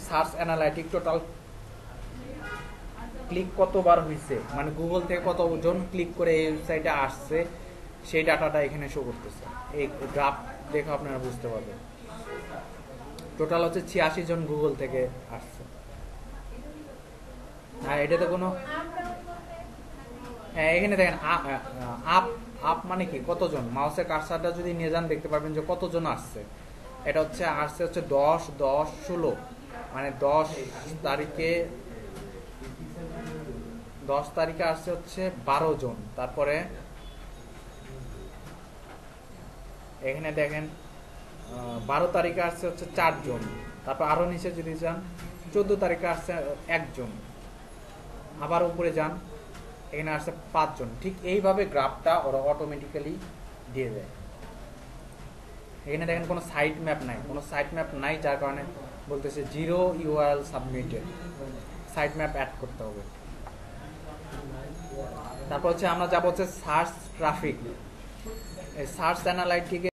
Search analytic total click কতবার হয়েছে, মানে গুগল থেকে কতজন ক্লিক করে এই ওয়েবসাইটে আসছে সেই ডাটাটা এখানে শো করতেছে। এই গ্রাফ দেখে আপনারা বুঝতে পারবেন। টোটাল হচ্ছে 86 জন গুগল থেকে আসছে। আর এটাতে কোনো, হ্যাঁ এখানে দেখেন আপ আপ মানে কি কতজন, মাউসের কার্সারটা যদি নিয়ে যান দেখতে পারবেন যে কতজন আসছে। এটা হচ্ছে আসছে হচ্ছে 10 10 16, মানে 10 তারিখে আসছে হচ্ছে 12 জন। তারপরে এখানে দেখেন 12 তারিখে আসছে হচ্ছে 4 জন। তারপর আরো নিচে যদি যান 14 তারিখে আসছে 1 জন। আবার উপরে যান, এখানে আসছে 5 জন। ঠিক এইভাবে গ্রাফটা ওরা অটোমেটিক্যালি দিয়ে দেয়। এখানে দেখেন কোনো সাইট ম্যাপ নাই, যার কারণে বলতেছে 0 URL সাবমিটেড, সাইট ম্যাপ অ্যাড করতে হবে। তারপর হচ্ছে আমরা যাবো হচ্ছে সার্চ ট্রাফিক। এই সার্চ অ্যানালাইটিকে